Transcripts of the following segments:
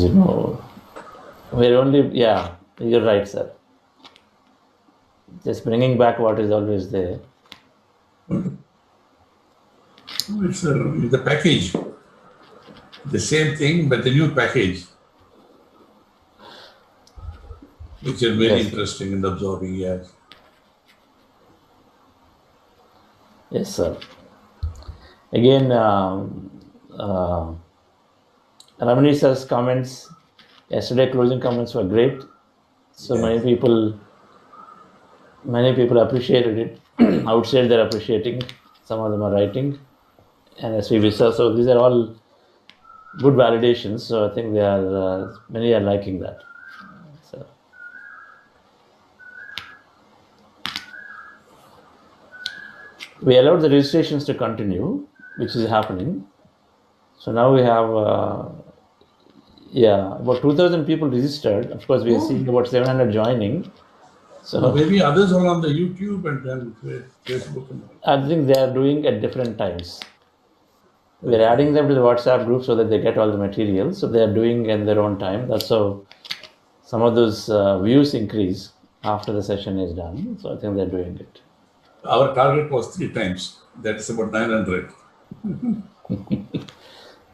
You know, we're only, yeah, you're right, sir. Just bringing back what is always there. It's the package. The same thing, but the new package. Which is very Yes, interesting in observing, yes. yes, sir. Again, Ramani sir's comments, yesterday closing comments were great. So Yes. many people appreciated it. I would say they're appreciating. Some of them are writing, and as we saw, so these are all good validations. So I think they are many are liking that. So we allowed the registrations to continue, which is happening. So now we have about 2,000 people registered. Of course, we are seeing about 700 joining. So Maybe others are on the YouTube and then Facebook and all. I think they are doing at different times. We're adding them to the WhatsApp group so that they get all the material. So they are doing in their own time. That's how some of those views increase after the session is done. So I think they're doing it. Our target was 3 times. That's about 900.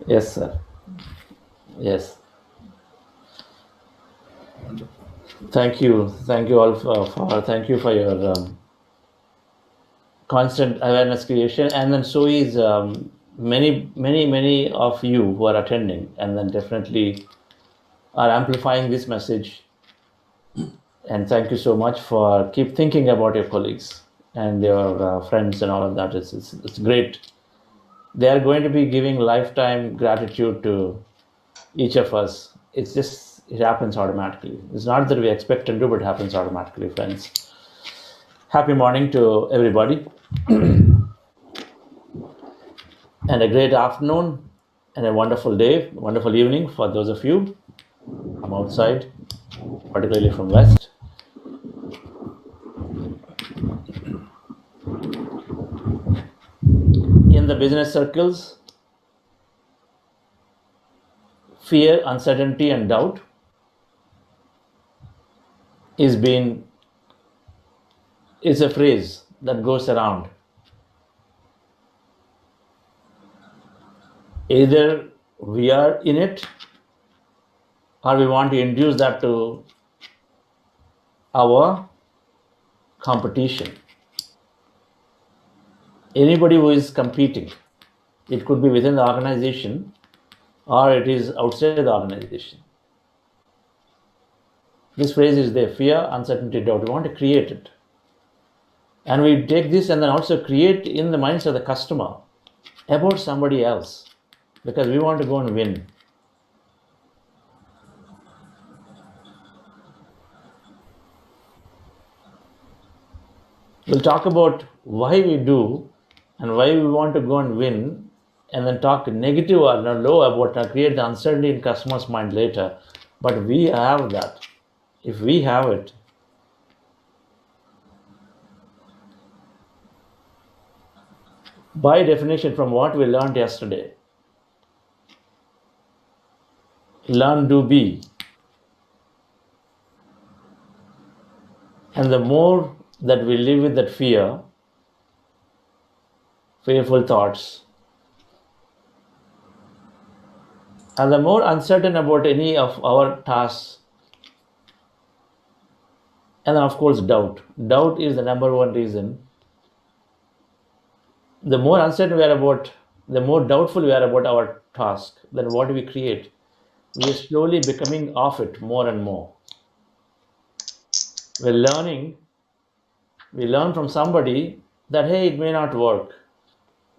Yes, sir. Yes. Thank you all thank you for your constant awareness creation, and then so is many of you who are attending, and then definitely are amplifying this message. And thank you so much for keep thinking about your colleagues and your friends and all of that. It's great. They are going to be giving lifetime gratitude to each of us. It's just, it happens automatically. It's not that we expect to do, but it happens automatically, friends. Happy morning to everybody. And a great afternoon and a wonderful day, wonderful evening for those of you from outside, particularly from West. In the business circles, fear, uncertainty, and doubt is a phrase that goes around. Either we are in it or we want to induce that to our competition. Anybody who is competing, it could be within the organization or it is outside the organization. This phrase is there: fear, uncertainty, doubt. We want to create it. And we take this and then also create in the minds of the customer about somebody else, because we want to go and win. We'll talk about why we do and why we want to go and win, and then talk negative or low about create the uncertainty in customer's mind later. But we have that. If we have it, by definition, from what we learned yesterday, learn, do, be. And the more that we live with that fear, fearful thoughts, and the more uncertain about any of our tasks, and then of course doubt. Doubt is the number one reason. The more uncertain we are about, the more doubtful we are about our task, then what do we create? We are slowly becoming off it more and more. We're learning, we learn from somebody that, hey, it may not work.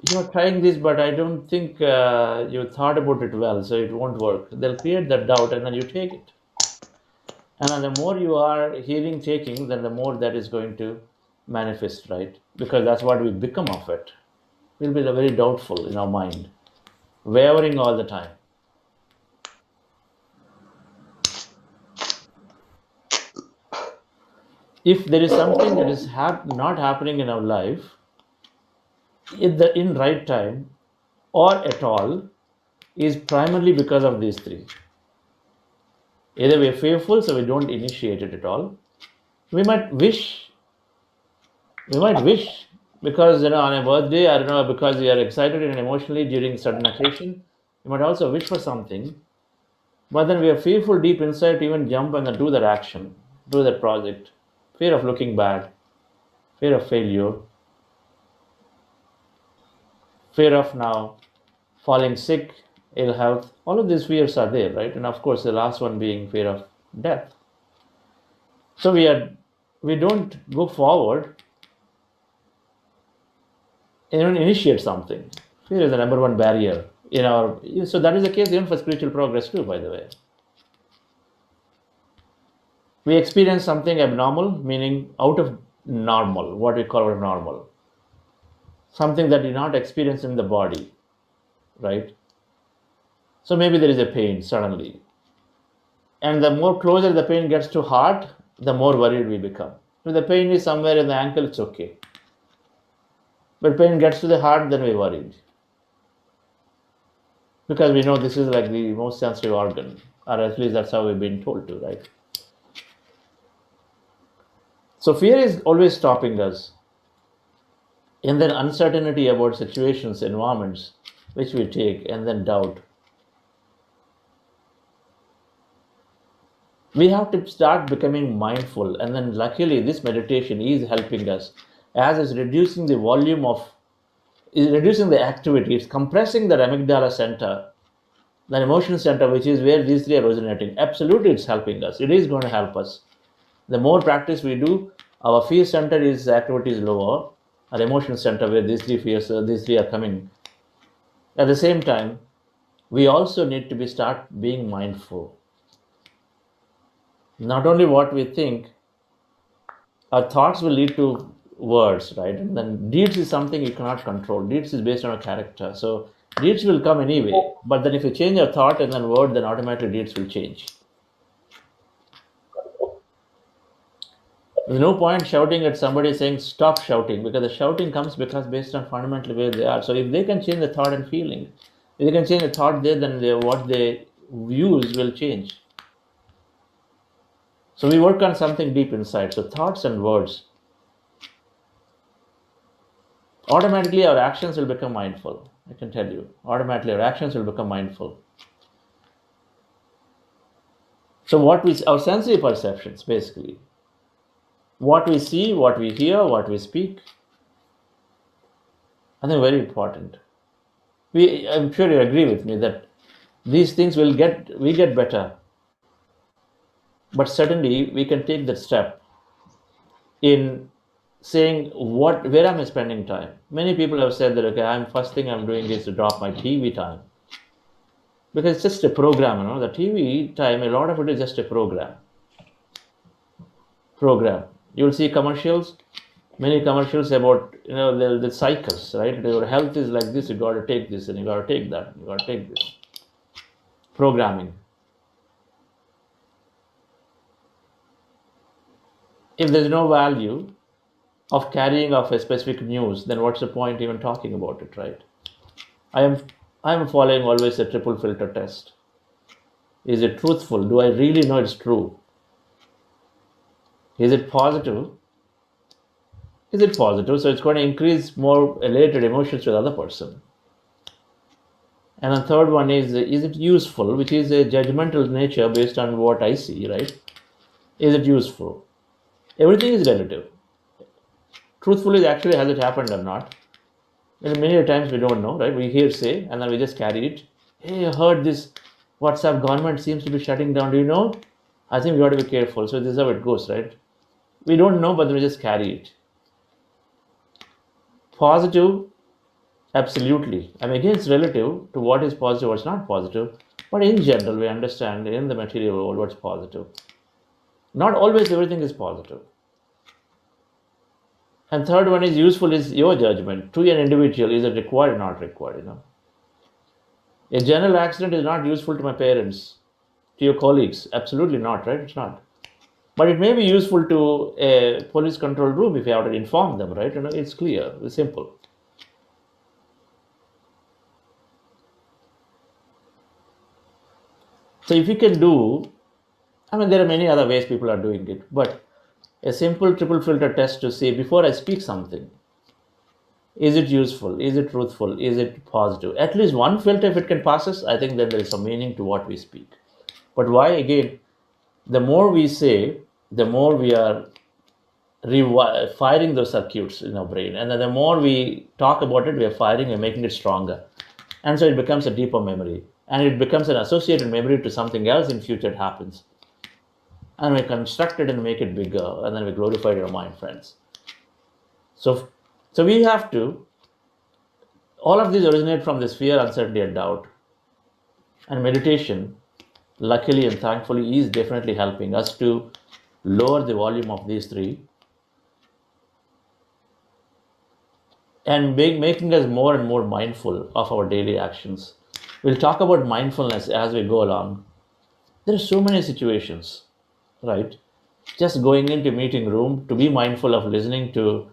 You're trying this, but I don't think you thought about it well, so it won't work. They'll create that doubt and then you take it. And then the more you are hearing, taking, then the more that is going to manifest, right? Because that's what we become of it. We'll be very doubtful in our mind, wavering all the time. If there is something that is not happening in our life in right time or at all, is primarily because of these three. Either we're fearful, so we don't initiate it at all. We might wish, because on a birthday, I don't know, because you are excited and emotionally during certain occasion, you might also wish for something, but then we are fearful deep inside to even jump and then do that action, do that project. Fear of looking bad, fear of failure, fear of now falling sick, ill health. All of these fears are there, right? And of course, the last one being fear of death. So we don't go forward and even initiate something. Fear is the number one barrier in our. So that is the case even for spiritual progress too. By the way, we experience something abnormal, meaning out of normal, what we call normal, something that did not experience in the body, right? So maybe there is a pain suddenly, and the more closer the pain gets to heart, the more worried we become. If the pain is somewhere in the ankle, it's okay. But pain gets to the heart, then we're worried. Because we know this is like the most sensitive organ, or at least that's how we've been told to, right? So fear is always stopping us. And then uncertainty about situations, environments, which we take, and then doubt. We have to start becoming mindful, and then luckily this meditation is helping us, as it's reducing the volume of, is reducing the activity, it's compressing the amygdala center, the emotion center, which is where these three are originating. Absolutely, it's helping us. It is going to help us. The more practice we do, our fear center is activity is lower, our emotion center where these three fears, these three are coming. At the same time, we also need to be start being mindful. Not only what we think, our thoughts will lead to words, right? And then deeds is something you cannot control. Deeds is based on a character. So deeds will come anyway. But then if you change your thought and then word, then automatically deeds will change. There's no point shouting at somebody saying stop shouting, because the shouting comes because based on fundamentally where they are. So if they can change the thought and feeling, if they can change the thought there, then what they use will change. So we work on something deep inside. So thoughts and words. Automatically our actions will become mindful. I can tell you. Automatically our actions will become mindful. So our sensory perceptions basically. What we see, what we hear, what we speak. I think very important. I'm sure you agree with me that these things we get better. But certainly we can take that step in saying where am I spending time. Many people have said that okay, first thing I'm doing is to drop my TV time. Because it's just a program, the TV time, a lot of it is just a program. You'll see commercials, many commercials about the cycles, right? Your health is like this, you got to take this and you got to take that, you got to take this. Programming. If there's no value of carrying off a specific news, then what's the point even talking about it, right? I am following always a triple filter test. Is it truthful? Do I really know it's true? Is it positive? Is it positive? So it's going to increase more elated emotions to the other person. And the third one is it useful, which is a judgmental nature based on what I see, right? Is it useful? Everything is relative. Truthful is actually has it happened or not. And many times we don't know, right? We hear say, and then we just carry it. Hey, I heard this WhatsApp government seems to be shutting down. Do you know? I think we got to be careful. So this is how it goes, right? We don't know, but we just carry it. Positive, absolutely. I mean, again, it's relative to what is positive, what's not positive. But in general, we understand in the material world what's positive. Not always everything is positive. And third one is useful is your judgment. To an individual, is it required or not required, A general accident is not useful to my parents, to your colleagues. Absolutely not, right? It's not. But it may be useful to a police control room if you have to inform them, right? It's clear, it's simple. So if you can do I mean, there are many other ways people are doing it, but a simple triple filter test to say before I speak something, is it useful? Is it truthful? Is it positive? At least one filter, if it can pass us, I think then there is some meaning to what we speak. But why, again, the more we say, the more we are firing those circuits in our brain. And then the more we talk about it, we are firing and making it stronger. And so it becomes a deeper memory. And it becomes an associated memory to something else in future it happens. And we construct it and make it bigger. And then we glorify your mind, friends. So we have to, all of these originate from this fear, uncertainty, and doubt. And meditation, luckily and thankfully, is definitely helping us to lower the volume of these three and making us more and more mindful of our daily actions. We'll talk about mindfulness as we go along. There are so many situations, right? Just going into meeting room, to be mindful of listening to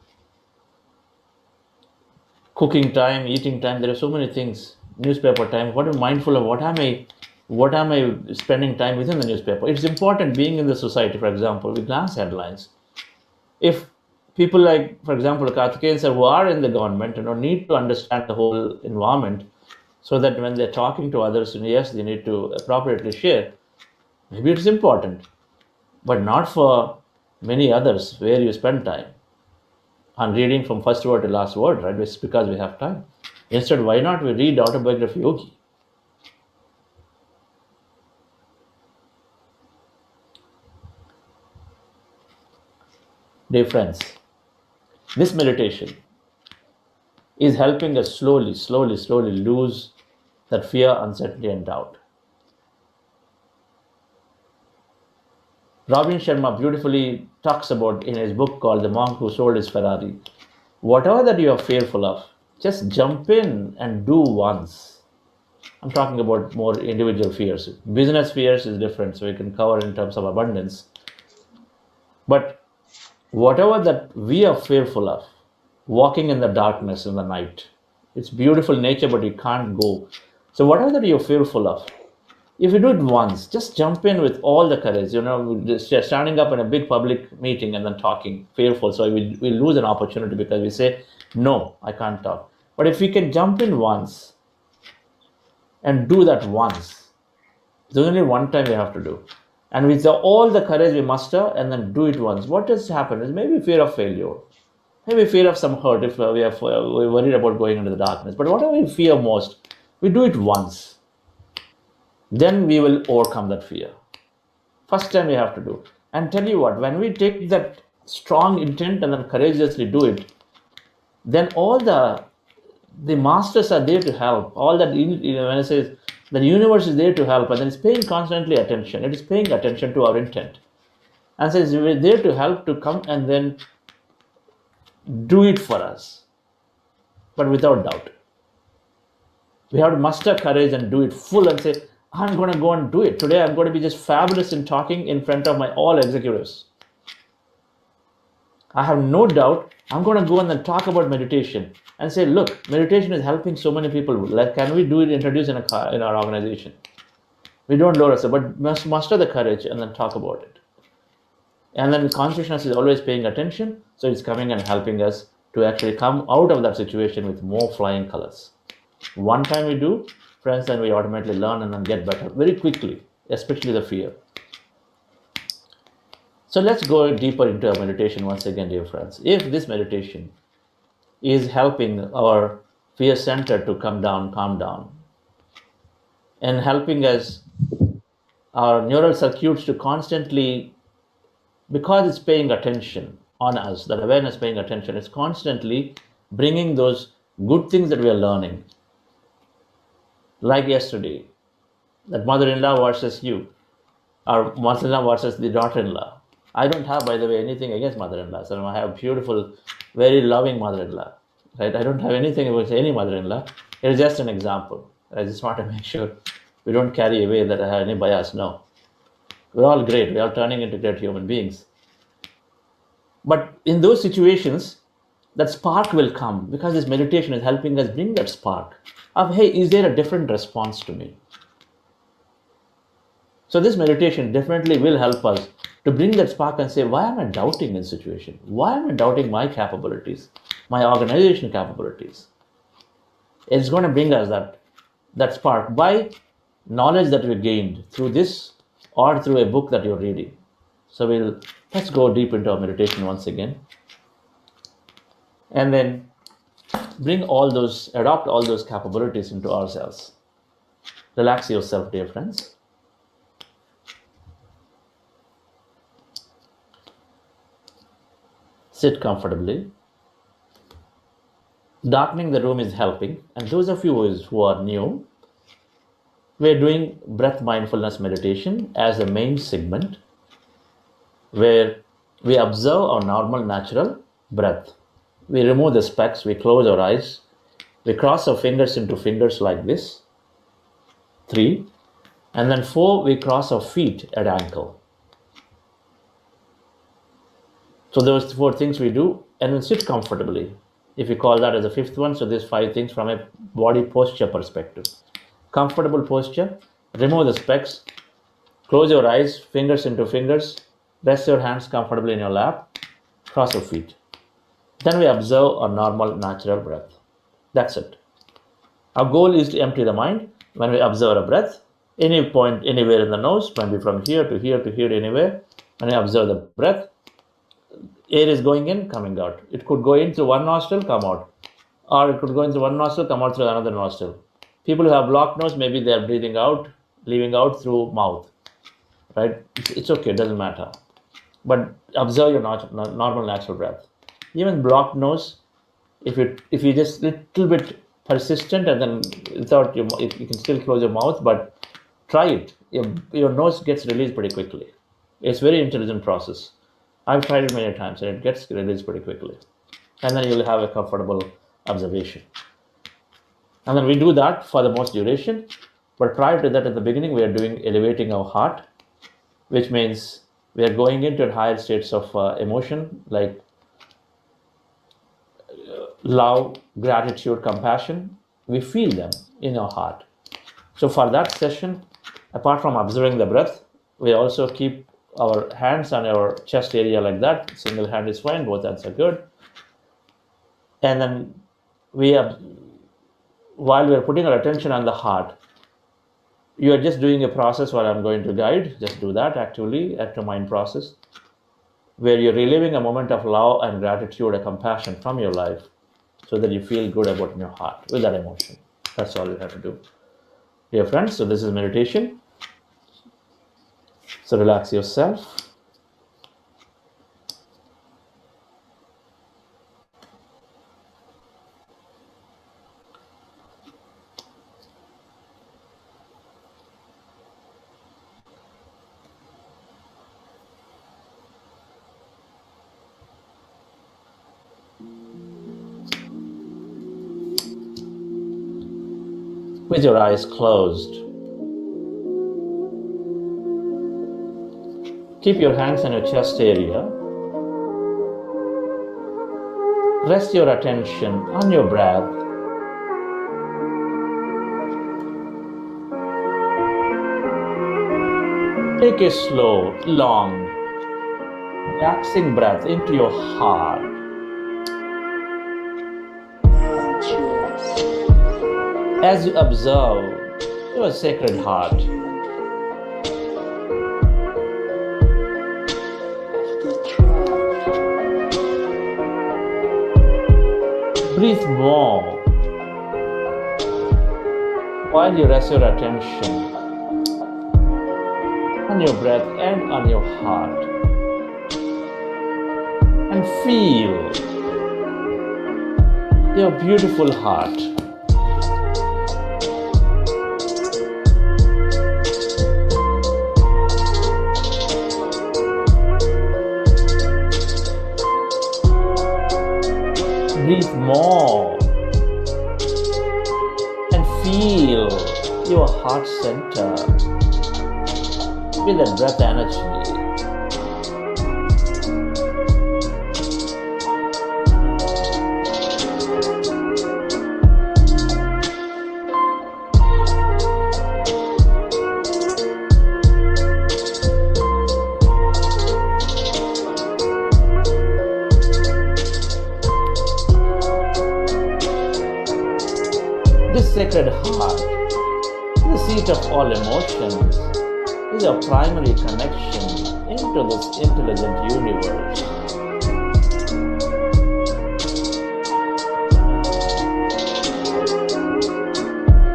cooking time, eating time. There are so many things. Newspaper time. What am I mindful of? What am I spending time within the newspaper? It's important being in the society, for example, we glance headlines. If people like, for example, Karthikeyan sir, who are in the government, need to understand the whole environment so that when they're talking to others, yes, they need to appropriately share. Maybe it's important, but not for many others where you spend time on reading from first word to last word, right? It's because we have time. Instead, why not we read Autobiography of Yogi? Dear friends, this meditation is helping us slowly lose that fear, uncertainty, and doubt. Robin Sharma beautifully talks about in his book called The Monk Who Sold His Ferrari. Whatever that you are fearful of, just jump in and do once. I'm talking about more individual fears. Business fears is different, so we can cover in terms of abundance. But whatever that we are fearful of, walking in the darkness in the night, it's beautiful nature, but you can't go. So whatever that you're fearful of, if you do it once, just jump in with all the courage. Just standing up in a big public meeting and then talking, fearful. So we lose an opportunity because we say, no, I can't talk. But if we can jump in once and do that once, there's only one time we have to do. And with all the courage we muster and then do it once, what does happen is maybe fear of failure, maybe fear of some hurt if we're worried about going into the darkness. But whatever we fear most, we do it once. Then we will overcome that fear. First time we have to do. And tell you what, when we take that strong intent and then courageously do it, then all the masters are there to help. All that, when I say the universe is there to help, and then it's paying constantly attention. It is paying attention to our intent. And says we're there to help to come and then do it for us, but without doubt. We have to muster courage and do it full and say, I'm going to go and do it. Today I'm going to be just fabulous in talking in front of my all executives. I have no doubt I'm going to go and then talk about meditation and say, look, meditation is helping so many people. Like, can we do it, introduce in our organization? We don't lower ourselves, but must muster the courage and then talk about it. And then consciousness is always paying attention, so it's coming and helping us to actually come out of that situation with more flying colors. One time we do, friends, then we automatically learn and then get better very quickly, especially the fear. So let's go deeper into our meditation once again, dear friends. If this meditation is helping our fear center to calm down, and helping us, our neural circuits to constantly, because it's paying attention on us, that awareness paying attention, it's constantly bringing those good things that we are learning. Like yesterday, that mother-in-law versus you, or mother-in-law versus the daughter-in-law. I don't have, by the way, anything against mother-in-law. So I have beautiful, very loving mother-in-law. Right? I don't have anything against any mother-in-law. It is just an example. I just want to make sure we don't carry away that I have any bias. No. We're all great. We're all turning into great human beings. But in those situations, that spark will come because this meditation is helping us bring that spark of, hey, is there a different response to me? So this meditation definitely will help us to bring that spark and say, why am I doubting in situation? Why am I doubting my capabilities, my organizational capabilities? It's going to bring us that spark by knowledge that we gained through this or through a book that you're reading. So let's go deep into our meditation once again. And then adopt all those capabilities into ourselves. Relax yourself, dear friends. Sit comfortably. Darkening the room is helping. And those of you who are new, we're doing breath mindfulness meditation as a main segment where we observe our normal, natural breath. We remove the specs, we close our eyes, we cross our fingers into fingers like this, 3, and then 4, we cross our feet at ankle. So those 4 things we do, and we sit comfortably. If you call that as a 5th one, so there's 5 things from a body posture perspective. Comfortable posture, remove the specs, close your eyes, fingers into fingers, rest your hands comfortably in your lap, cross your feet. Then we observe our normal, natural breath. That's it. Our goal is to empty the mind when we observe a breath. Any point, anywhere in the nose, can be from here to here to here, anywhere. When we observe the breath, air is going in, coming out. It could go in through one nostril, come out. Or it could go in through one nostril, come out through another nostril. People who have blocked nose, maybe they are breathing out, leaving out through mouth. Right? It's okay, it doesn't matter. But observe your normal, natural breath. Even blocked nose, if you just little bit persistent and then without you can still close your mouth, but try it. Your nose gets released pretty quickly. It's very intelligent process. I've tried it many times and it gets released pretty quickly. And then you'll have a comfortable observation. And then we do that for the most duration. But prior to that, at the beginning, we are doing elevating our heart, which means we are going into higher states of emotion like love, gratitude, compassion. We feel them in our heart. So for that session, apart from observing the breath, we also keep our hands on our chest area like that. Single hand is fine, both hands are good. And then while we are putting our attention on the heart, you are just doing a process where I'm going to guide. Just do that actively, active mind process, where you're reliving a moment of love and gratitude and compassion from your life so that you feel good about in your heart with that emotion. That's all you have to do. Dear friends, so this is meditation. So relax yourself. With your eyes closed, keep your hands on your chest area. Rest your attention on your breath. Take a slow, long, relaxing breath into your heart. As you observe your sacred heart, breathe more while you rest your attention on your breath and on your heart, and feel your beautiful heart. Breathe more and feel your heart center with that breath energy. Sacred Heart, the seat of all emotions, is a primary connection into this intelligent universe.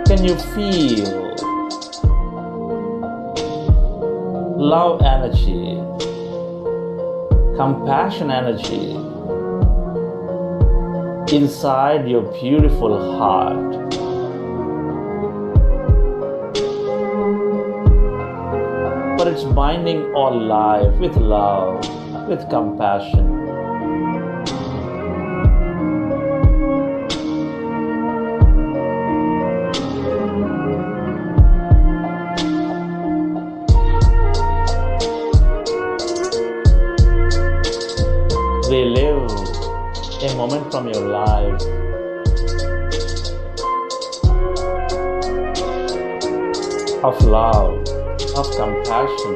Can you feel love energy, compassion energy inside your beautiful heart? For it's binding all life with love, with compassion. Relive a moment from your life of love, of compassion.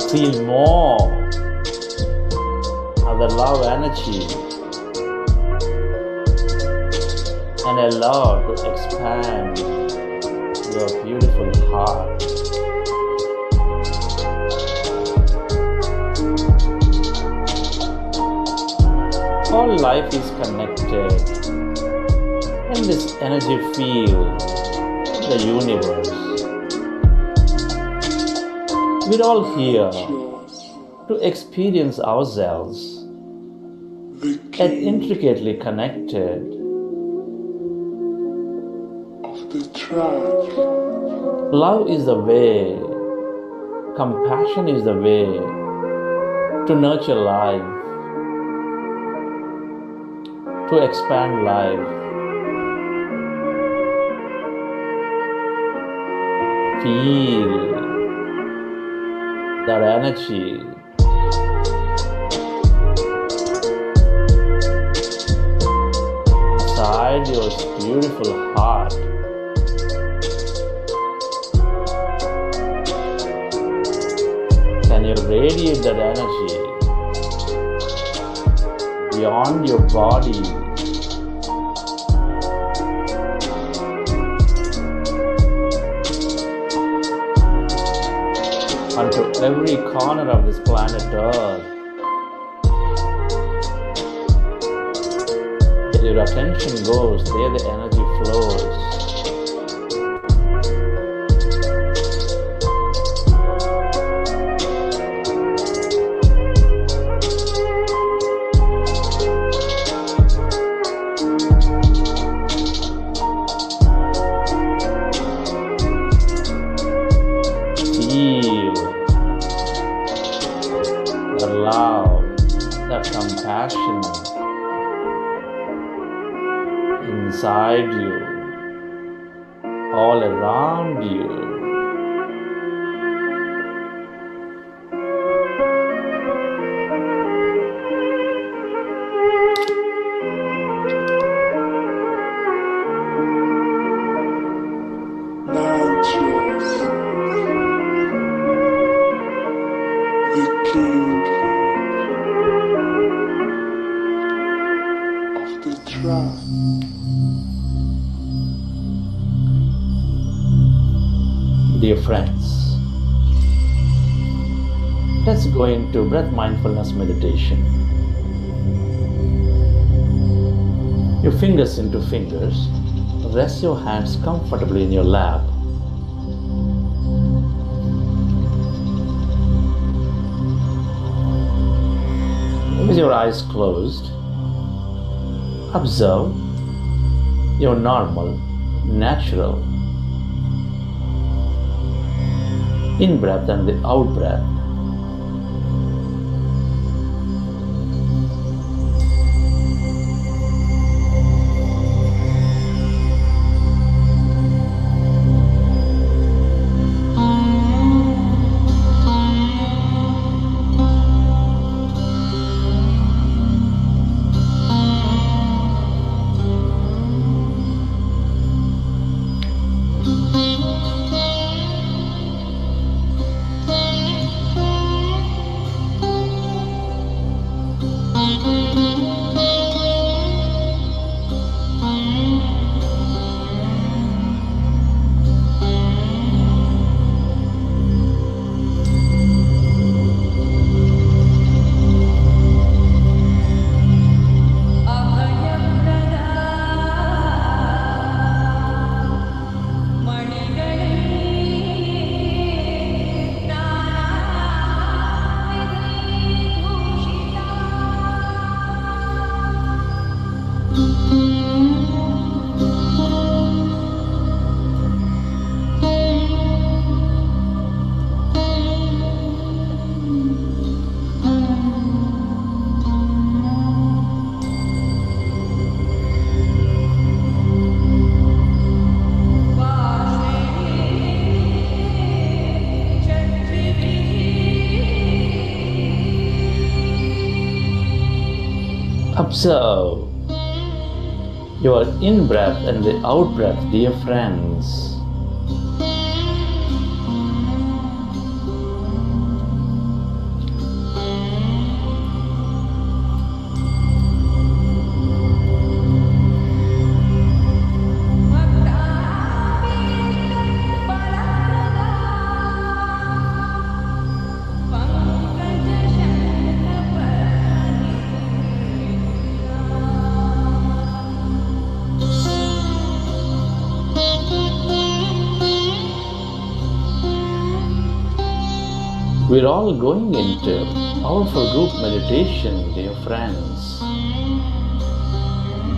Feel more of the love energy and allow to expand your beautiful heart. All life is connected in this energy field of the universe. We're all here to experience ourselves and intricately connected. Love is the way, compassion is the way to nurture life, to expand life. Feel that energy inside your beautiful heart. Can you radiate that energy beyond your body? Onto every corner of this planet Earth. Where your attention goes, there the energy flows. Love, that compassion inside you, all around you. Dear friends, let's go into breath mindfulness meditation. Your fingers into fingers, rest your hands comfortably in your lap. With your eyes closed, observe your normal, natural in-breath and the out-breath. Observe your in breath and the out breath, dear friends. We're all going into powerful group meditation, dear friends.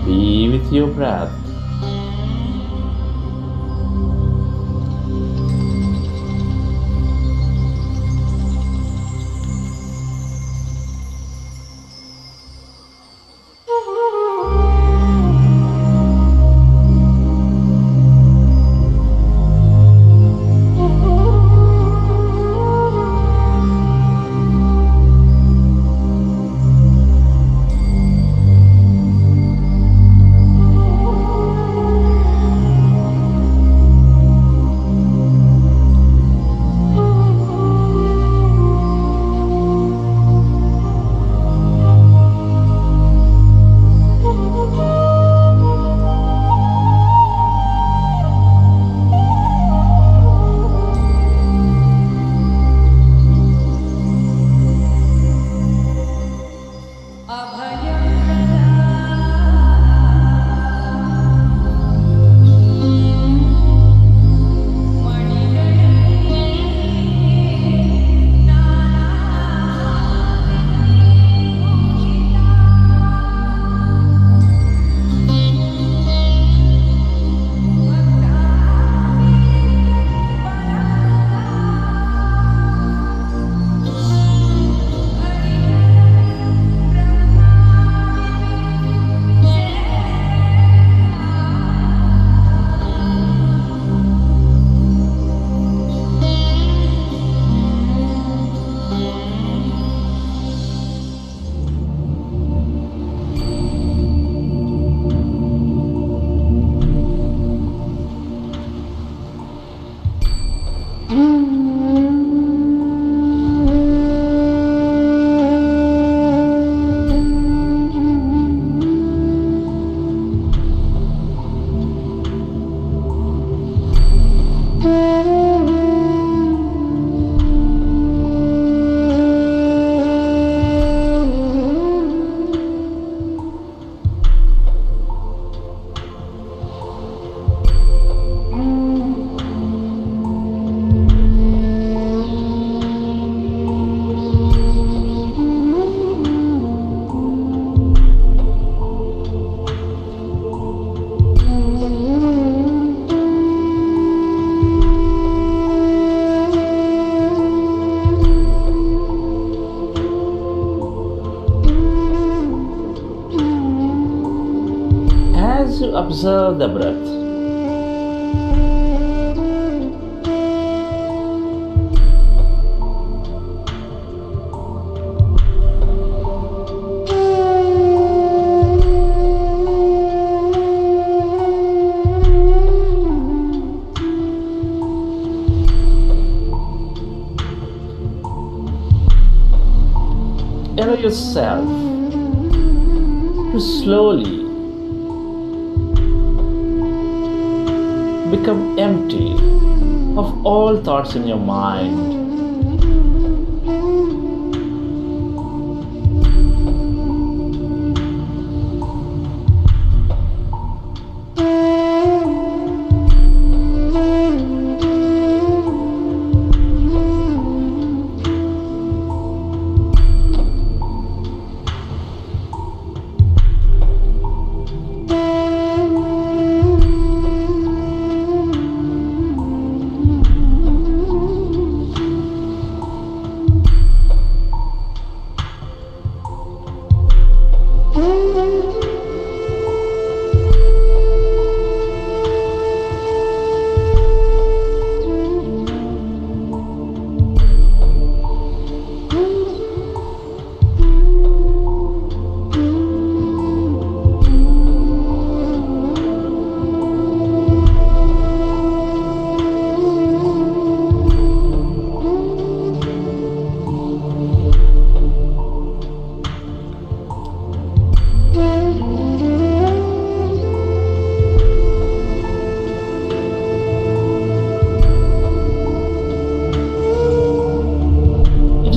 Be with your breath. As you observe the breath, allow yourself to slowly become empty of all thoughts in your mind.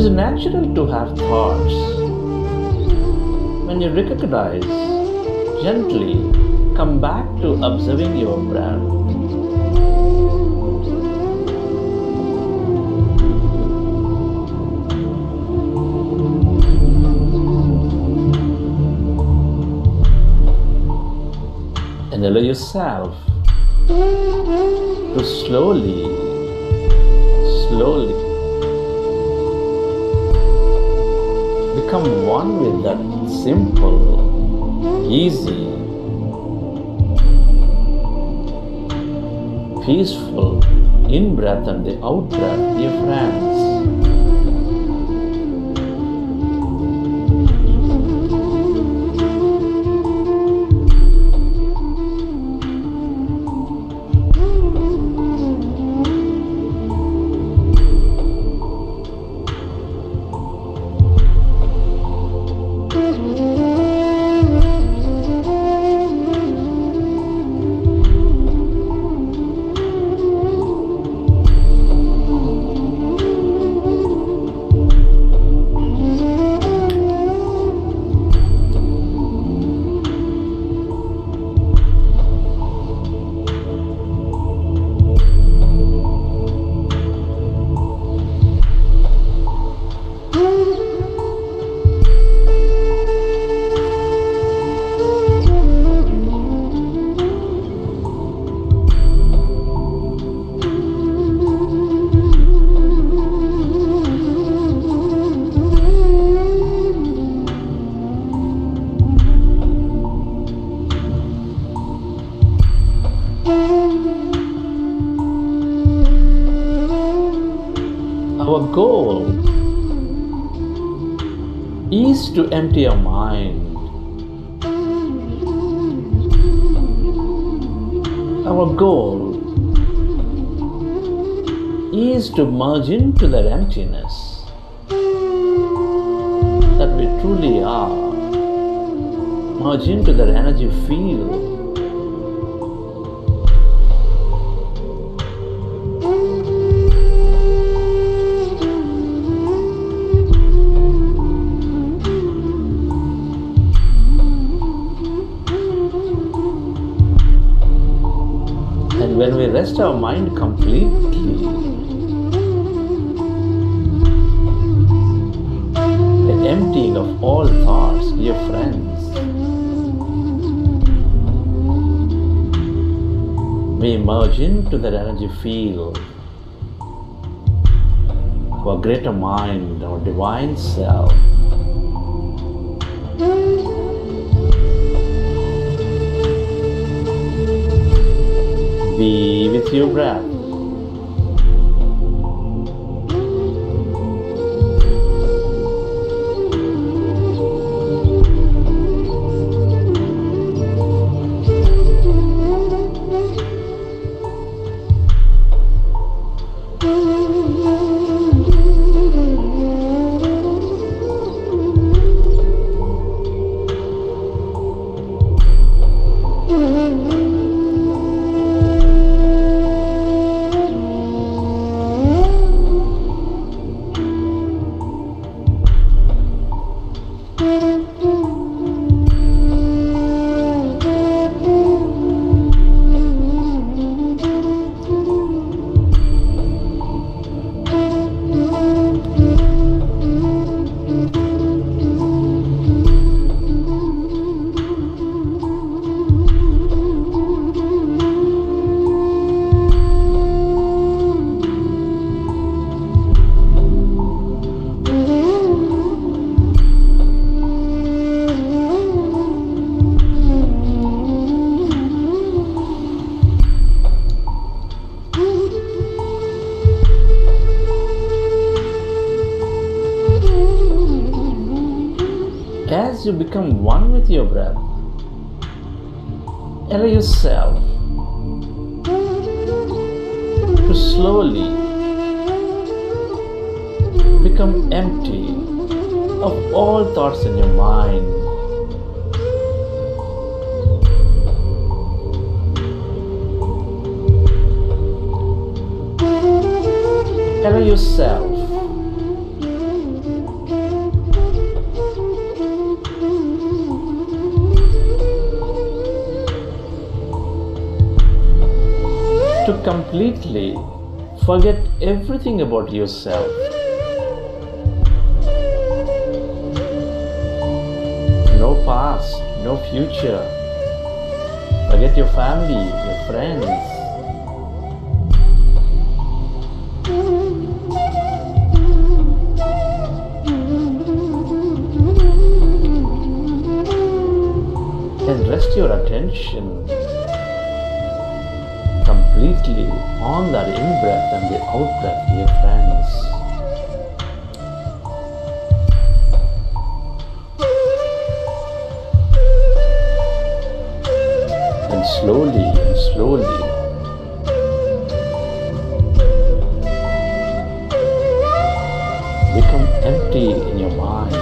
is natural to have thoughts. When you recognize, gently come back to observing your breath. And allow yourself to slowly become one with that simple, easy, peaceful in-breath and the out-breath, dear friends. Our goal is to empty our mind. Our goal is to merge into that emptiness that we truly are. Merge into that energy field. When we rest our mind completely, the emptying of all thoughts, dear friends, we merge into that energy field, our greater mind, our divine self. Be with your breath. As you become one with your breath, allow yourself to slowly become empty of all thoughts in your mind. Allow yourself completely forget everything about yourself. No past, no future. Forget your family, your friends. And rest your attention completely on that in-breath and the out-breath, dear friends. And slowly, become empty in your mind.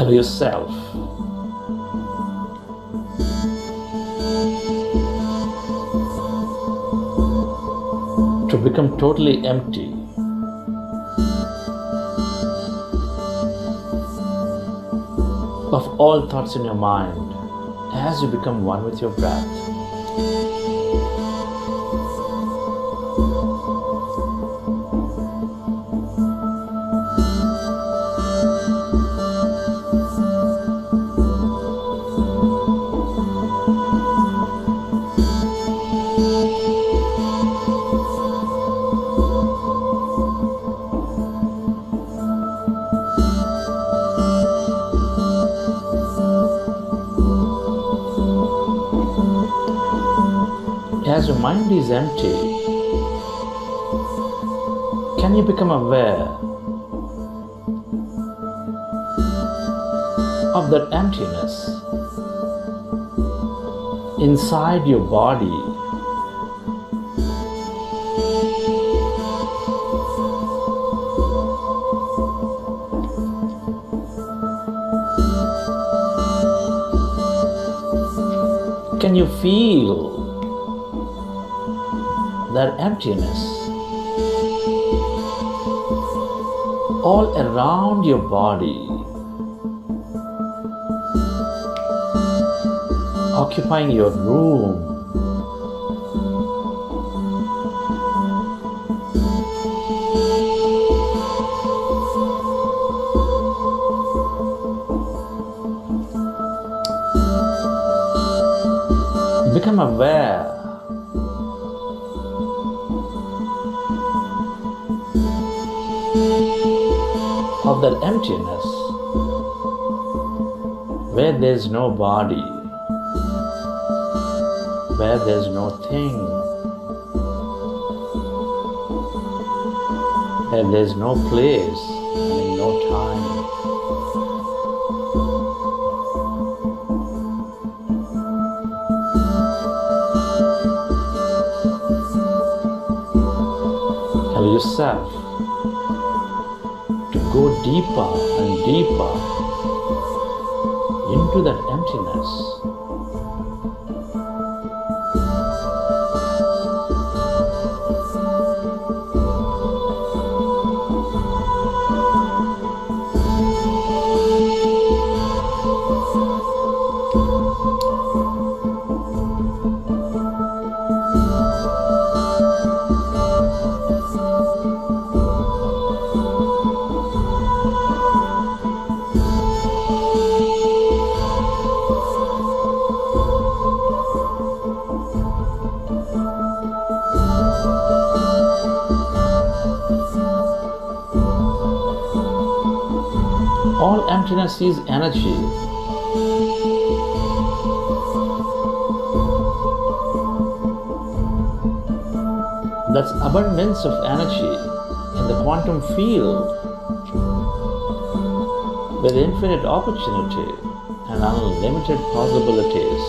Allow yourself to become totally empty of all thoughts in your mind as you become one with your breath. As your mind is empty, can you become aware of that emptiness inside your body? Can you feel that emptiness all around your body, occupying your room? Become aware of that emptiness where there's no body, where there's no thing, where there's no place, and no time. Allow yourself to go deeper and deeper into that emptiness. All emptiness is energy. That's abundance of energy in the quantum field with infinite opportunity and unlimited possibilities.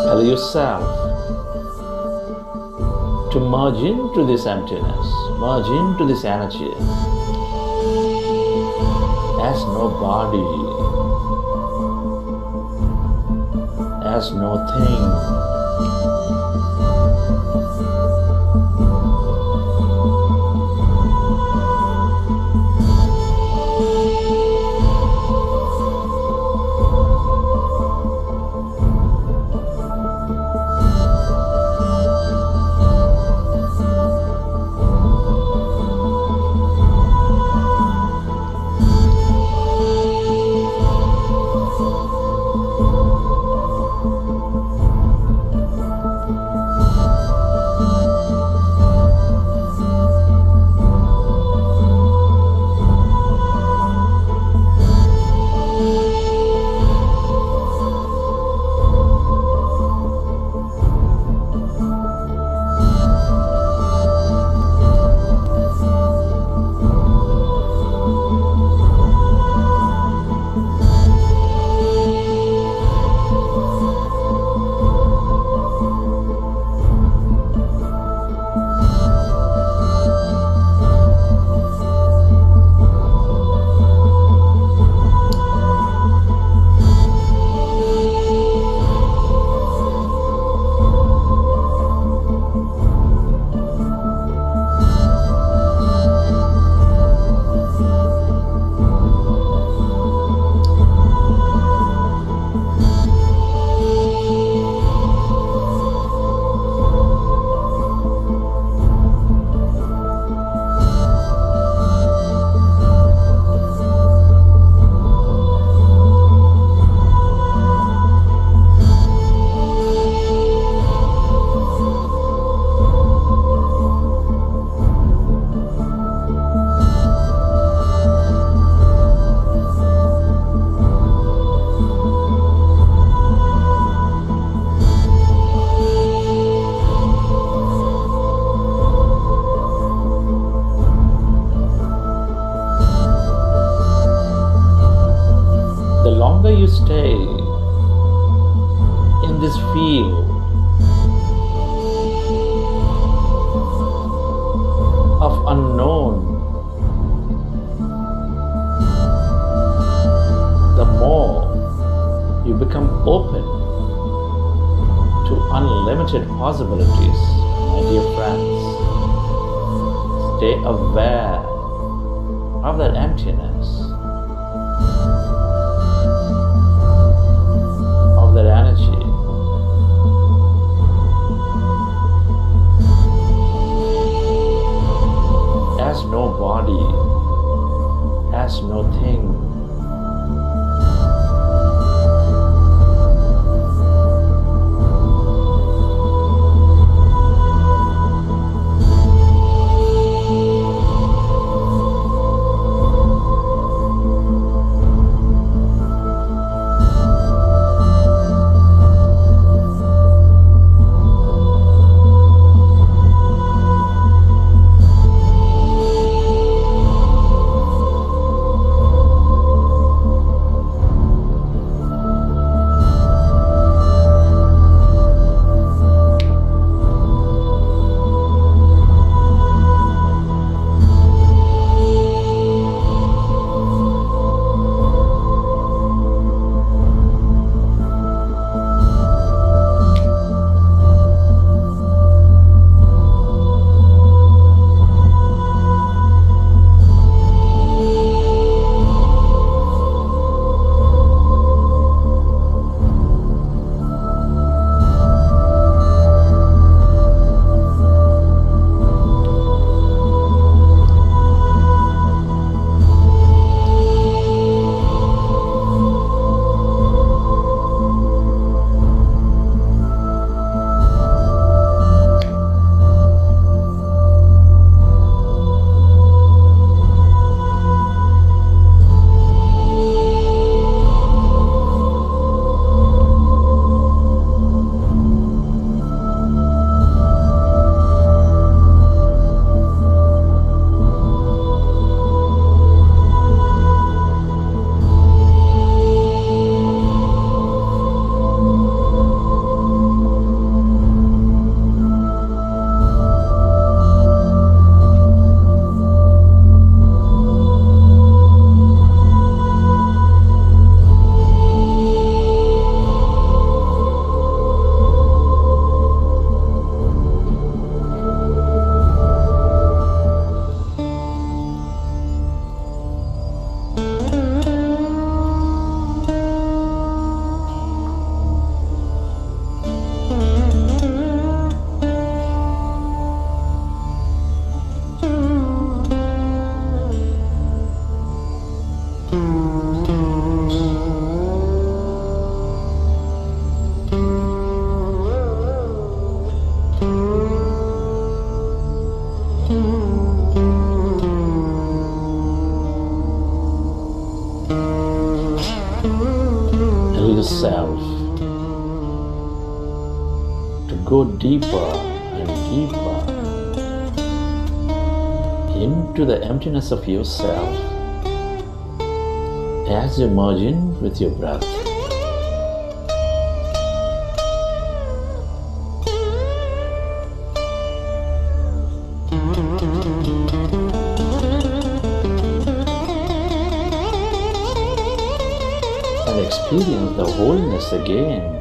Allow yourself to merge into this emptiness, merge into this energy as no body, as no thing. longer you stay in this field of unknown, the more you become open to unlimited possibilities, my dear friends. Stay aware of that emptiness, of that energy. As no body, as no thing. Yourself to go deeper and deeper into the emptiness of yourself as you merge in with your breath. Experience the wholeness again.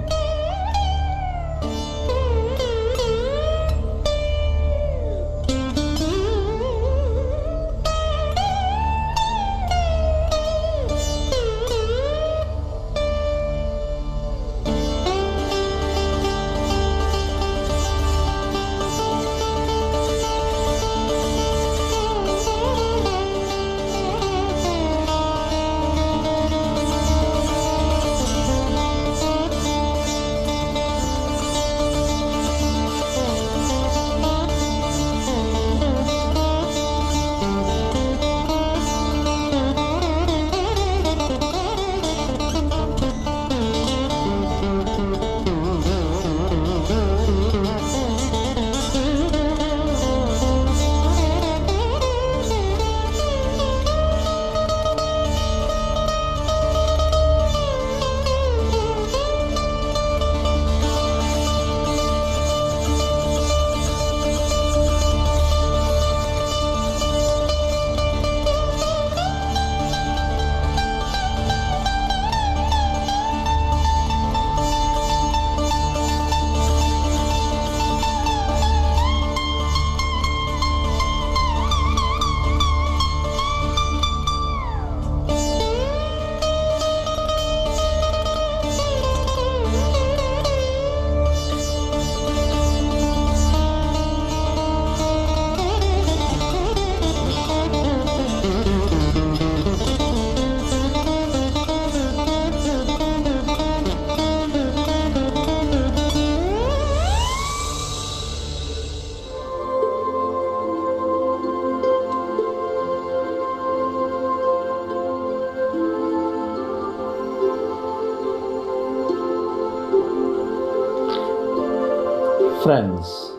Friends,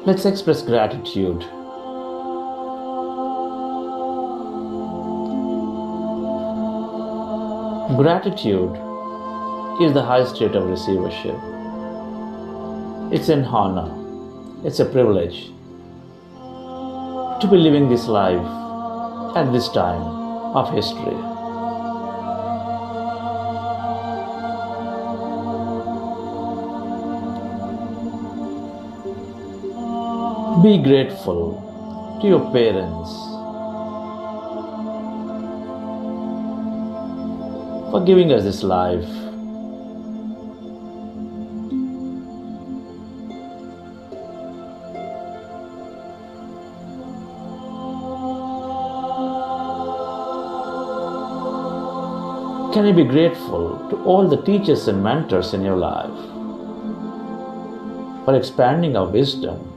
let's express gratitude. Gratitude is the high state of receivership. It's an honor, it's a privilege to be living this life at this time of history. Be grateful to your parents for giving us this life. Can you be grateful to all the teachers and mentors in your life for expanding our wisdom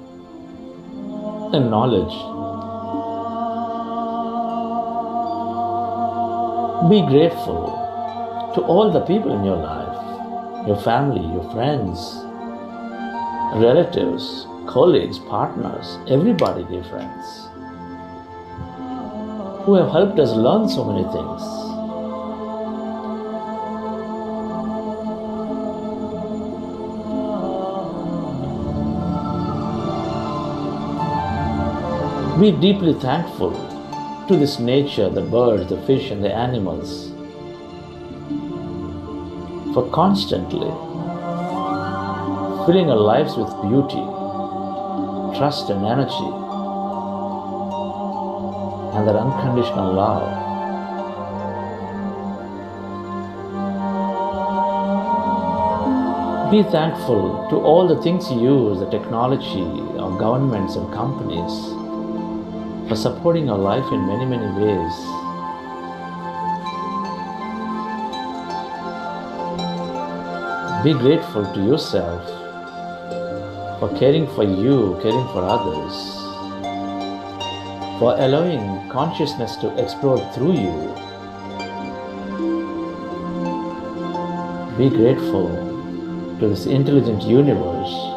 and knowledge? Be grateful to all the people in your life, your family, your friends, relatives, colleagues, partners, everybody, dear friends, who have helped us learn so many things. Be deeply thankful to this nature, the birds, the fish, and the animals, for constantly filling our lives with beauty, trust, and energy, and their unconditional love. Be thankful to all the things you use, the technology, our governments and companies, for supporting our life in many, many ways. Be grateful to yourself for caring for you, caring for others, for allowing consciousness to explode through you. Be grateful to this intelligent universe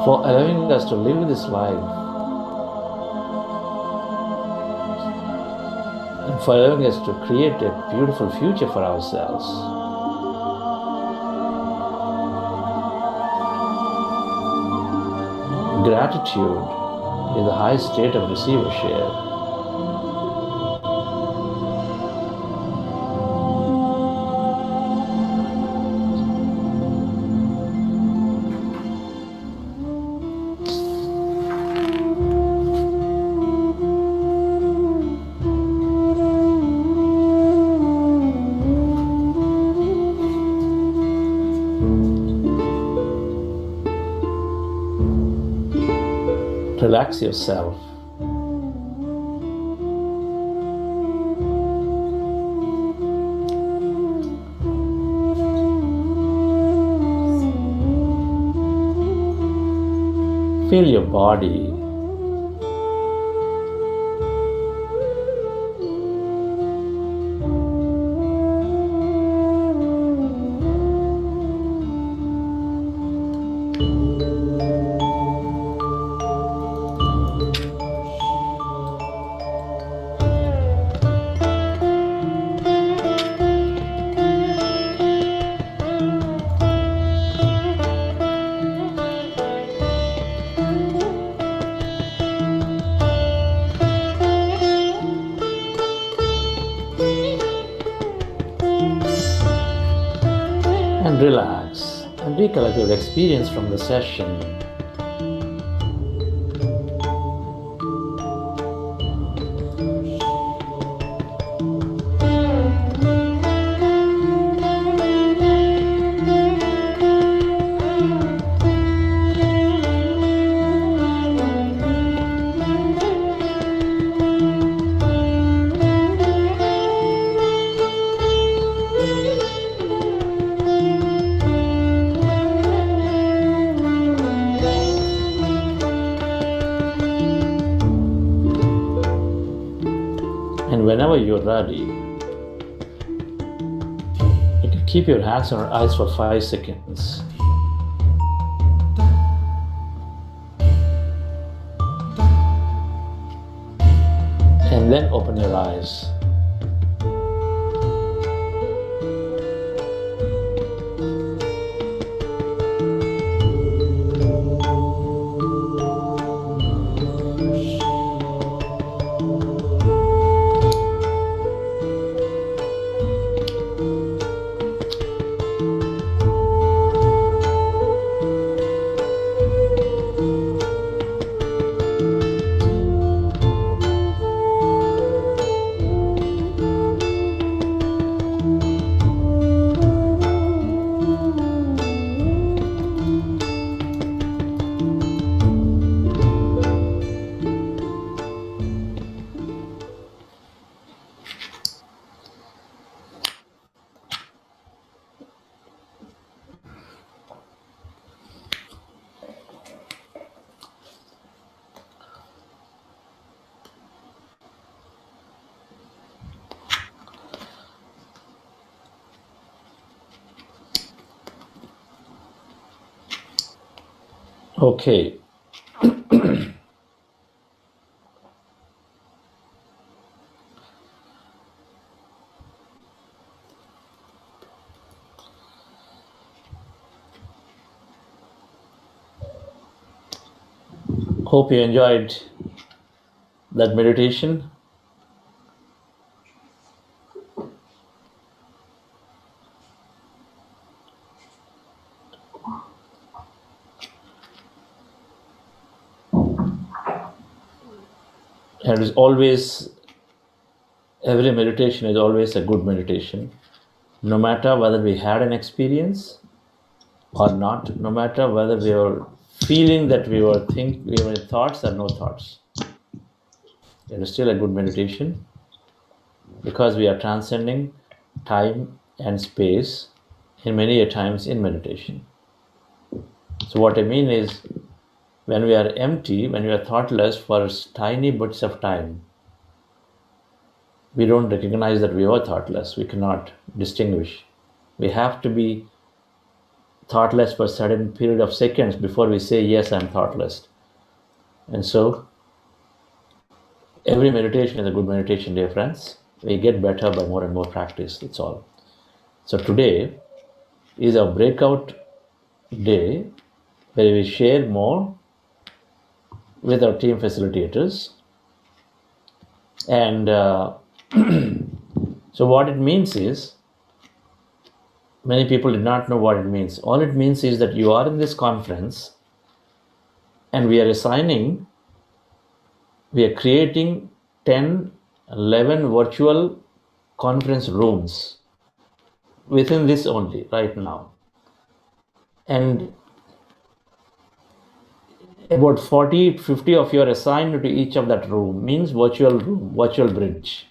for allowing us to live this life and for allowing us to create a beautiful future for ourselves. Gratitude is the high state of receivership. Relax yourself. Feel your body. And relax and recollect your experience from the session. And whenever you're ready, Keep your hands on your eyes for 5 seconds. And then open your eyes. Okay. Hope you enjoyed that meditation. And it's always, every meditation is always a good meditation. No matter whether we had an experience or not, no matter whether we were feeling that we were in thoughts or no thoughts, it is still a good meditation because we are transcending time and space in many a times in meditation. So what I mean is, when we are empty, when we are thoughtless for tiny bits of time, we don't recognize that we are thoughtless. We cannot distinguish. We have to be thoughtless for a certain period of seconds before we say, yes, I'm thoughtless. And so, every meditation is a good meditation, dear friends. We get better by more and more practice, that's all. So today is our breakout day where we share more with our team facilitators. And so what it means is, many people did not know what it means. All it means is that you are in this conference and we are creating 10, 11 virtual conference rooms within this only right now. And about 40, 50 of you are assigned to each of that room, means virtual room, virtual bridge.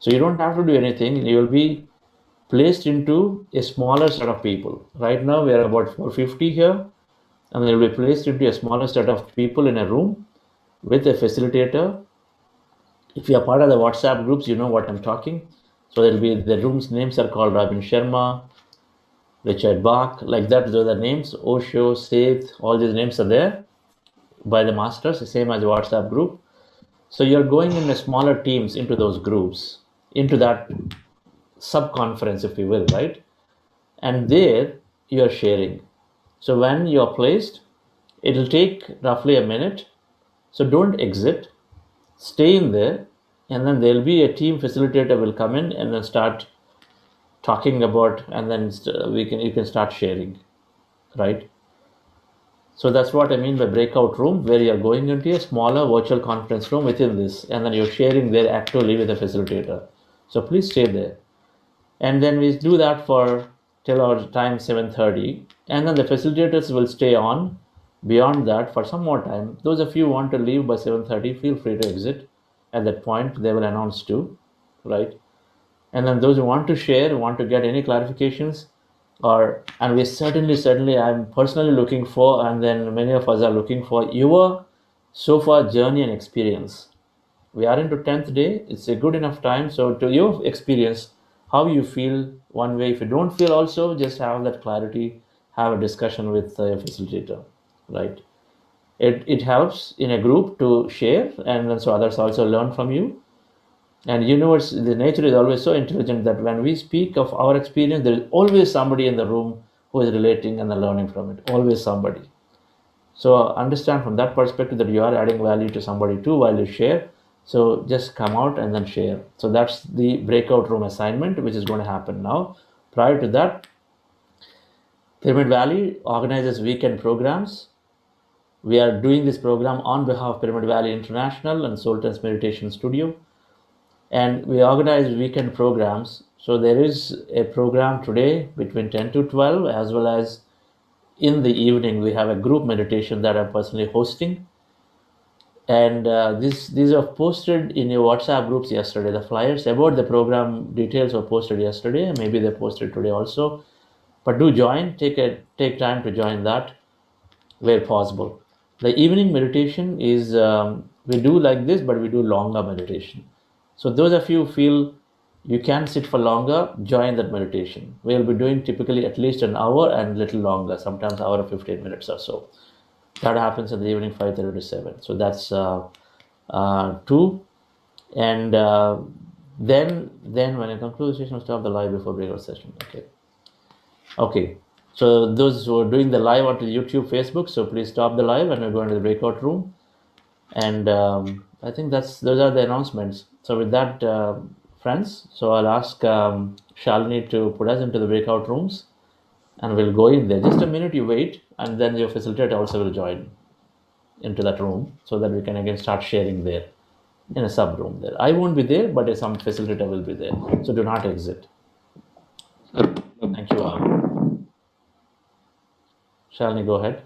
So you don't have to do anything. You will be placed into a smaller set of people. Right now we are about 450 here, and they will be placed into a smaller set of people in a room with a facilitator. If you are part of the WhatsApp groups, you know what I'm talking. So there will be, the rooms names are called Robin Sharma, Richard Bach, like that. Those are the names. Osho, Seth, all these names are there by the masters, the same as the WhatsApp group. So you're going in a smaller teams into those groups, into that sub-conference, if you will, right? And there you're sharing. So when you're placed, it'll take roughly a minute. So don't exit, stay in there, and then there'll be a team facilitator will come in and then start talking about, and then you can start sharing, right? So that's what I mean by breakout room, where you're going into a smaller virtual conference room within this, and then you're sharing there actively with the facilitator. So please stay there. And then we do that for till our time 7:30, and then the facilitators will stay on beyond that for some more time. Those of you who want to leave by 7:30, feel free to exit. At that point, they will announce too, right? And then those who want to share, want to get any clarifications, and we certainly, I'm personally looking for, and then many of us are looking for your so far journey and experience. We are into 10th day. It's a good enough time. So to your experience, how you feel one way. If you don't feel also, just have that clarity, have a discussion with your facilitator, right? It helps in a group to share, and then so others also learn from you. And universe, the nature is always so intelligent that when we speak of our experience, there is always somebody in the room who is relating and learning from it. Always somebody. So understand from that perspective that you are adding value to somebody too while you share. So just come out and then share. So that's the breakout room assignment, which is going to happen now. Prior to that, Pyramid Valley organizes weekend programs. We are doing this program on behalf of Pyramid Valley International and Sultan's Meditation Studio. And we organize weekend programs. So there is a program today between 10 to 12, as well as in the evening, we have a group meditation that I'm personally hosting. And these are posted in your WhatsApp groups yesterday. The flyers about the program details were posted yesterday. Maybe they posted today also. But do join. Take time to join that where possible. The evening meditation is we do like this, but we do longer meditation. So those of you who feel you can sit for longer, join that meditation. We'll be doing typically at least an hour and little longer, sometimes hour or 15 minutes or so. That happens in the evening 5:30 to 7. So that's two. And then when I conclude the session, I'll stop the live before breakout session. Okay. So those who are doing the live onto YouTube, Facebook, so please stop the live and we're going to the breakout room. And I think those are the announcements. So with that, friends, so I'll ask Shalini to put us into the breakout rooms, and we'll go in there. Just a minute, you wait, and then your facilitator also will join into that room so that we can again start sharing there in a sub room there. I won't be there, but some facilitator will be there. So do not exit. Thank you all. Shalini, go ahead.